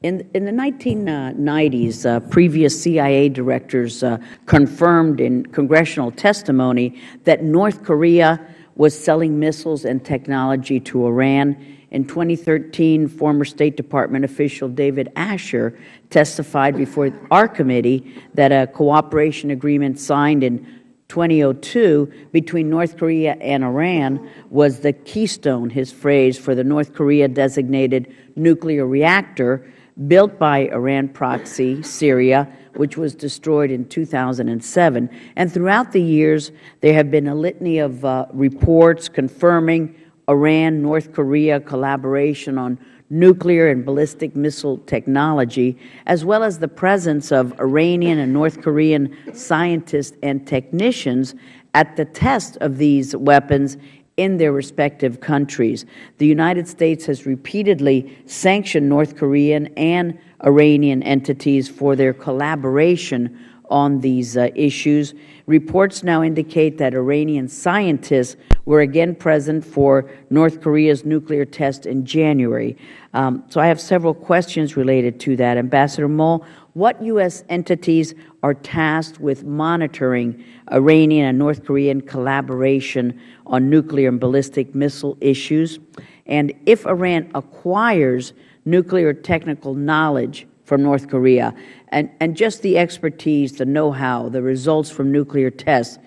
In the 1990s, previous CIA directors confirmed in congressional testimony that North Korea was selling missiles and technology to Iran. In 2013, former State Department official David Asher testified before our committee that a cooperation agreement signed in 2002 between North Korea and Iran was the keystone, his phrase, for the North Korea-designated nuclear reactor built by Iran proxy Syria, which was destroyed in 2007. And throughout the years, there have been a litany of reports confirming Iran-North Korea collaboration on nuclear and ballistic missile technology, as well as the presence of Iranian and North Korean scientists and technicians at the test of these weapons in their respective countries. The United States has repeatedly sanctioned North Korean and Iranian entities for their collaboration on these issues. Reports now indicate that Iranian scientists were again present for North Korea's nuclear test in January. So I have several questions related to that. Ambassador Moll, what U.S. entities are tasked with monitoring Iranian and North Korean collaboration on nuclear and ballistic missile issues? And if Iran acquires nuclear technical knowledge from North Korea, and just the expertise, the know-how, the results from nuclear tests,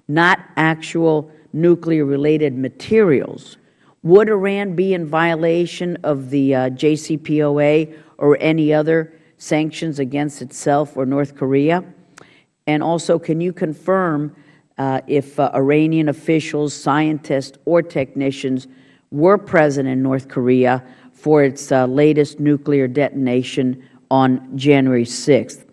not actual nuclear-related materials, would Iran be in violation of the JCPOA or any other sanctions against itself or North Korea? And also, can you confirm if Iranian officials, scientists, or technicians were present in North Korea for its latest nuclear detonation on January 6th?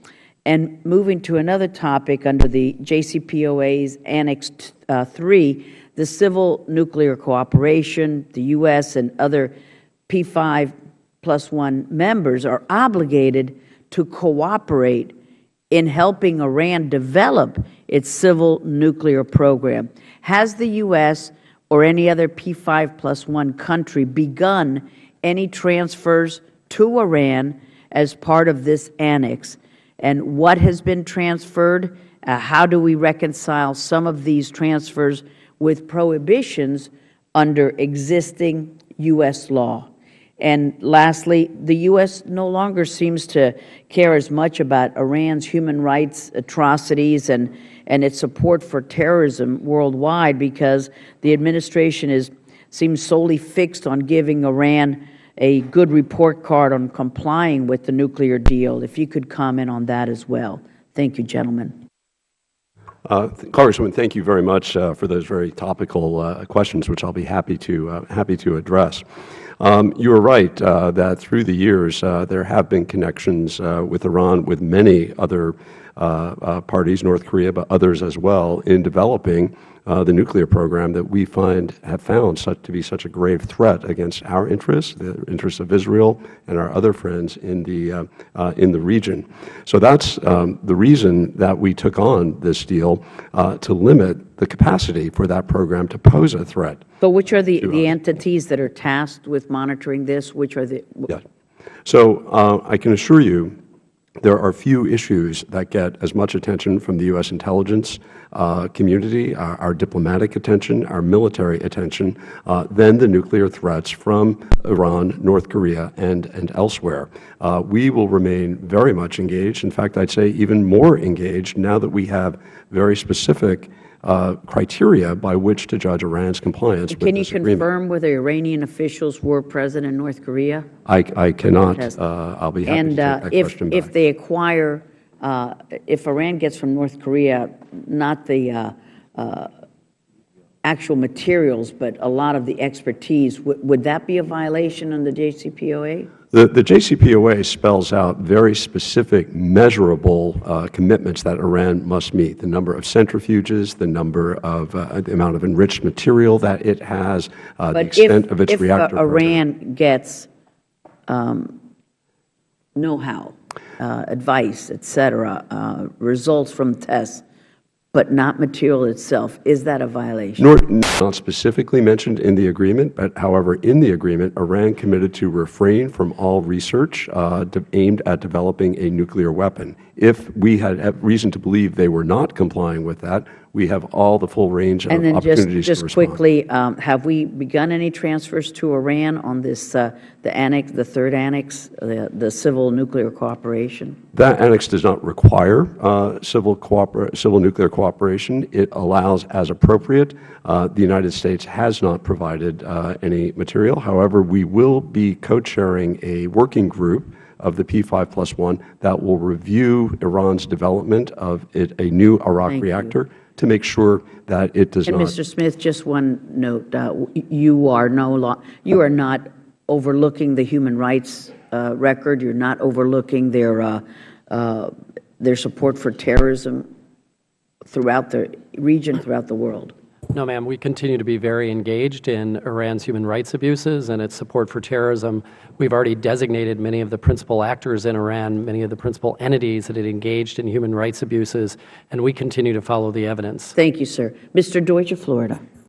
And moving to another topic under the JCPOA's Annex 3, the civil nuclear cooperation, the U.S. and other P5+1 members are obligated to cooperate in helping Iran develop its civil nuclear program. Has the U.S. or any other P5+1 country begun any transfers to Iran as part of this annex? And what has been transferred? How do we reconcile some of these transfers with prohibitions under existing U.S. law? And lastly, the U.S. no longer seems to care as much about Iran's human rights atrocities and its support for terrorism worldwide, because the administration seems solely fixed on giving Iran a good report card on complying with the nuclear deal. If you could comment on that as well. Thank you, gentlemen. Congresswoman, thank you very much for those very topical questions, which I'll be happy to address. You are right that through the years there have been connections with Iran, with many other parties, North Korea, but others as well, in developing the nuclear program that we have found to be such a grave threat against our interests, the interests of Israel and our other friends in the region. So that's the reason that we took on this deal, to limit the capacity for that program to pose a threat. But which are the entities that are tasked with monitoring this? Which are the? Yeah. So I can assure you there are few issues that get as much attention from the U.S. intelligence community, our diplomatic attention, our military attention, than the nuclear threats from Iran, North Korea, and elsewhere. We will remain very much engaged. In fact, I'd say even more engaged now that we have very specific criteria by which to judge Iran's compliance with this agreement. Can you confirm whether Iranian officials were present in North Korea? I cannot. I'll be happy to take that question back. If they acquire, if Iran gets from North Korea not the actual materials, but a lot of the expertise, would that be a violation on the JCPOA? The JCPOA spells out very specific, measurable commitments that Iran must meet: the number of centrifuges, the number of the amount of enriched material that it has, the extent of its reactor program. If Iran gets know-how, advice, etc., results from tests, but not material itself. Is that a violation? Not specifically mentioned in the agreement, but however, in the agreement, Iran committed to refrain from all research aimed at developing a nuclear weapon. If we had reason to believe they were not complying with that, we have all the full range of opportunities to respond. Just quickly, have we begun any transfers to Iran on this, the third annex, the civil nuclear cooperation? That annex does not require civil nuclear cooperation. It allows as appropriate. The United States has not provided any material. However, we will be co-chairing a working group of the P5+1 that will review Iran's development of a new Arak reactor to make sure that it does not. And Mr. Smith, just one note: you are not overlooking the human rights record. You're not overlooking their support for terrorism throughout the region, throughout the world. No, ma'am. We continue to be very engaged in Iran's human rights abuses and its support for terrorism. We've already designated many of the principal actors in Iran, many of the principal entities that had engaged in human rights abuses, and we continue to follow the evidence. Thank you, sir. Mr. Deutsche, Florida.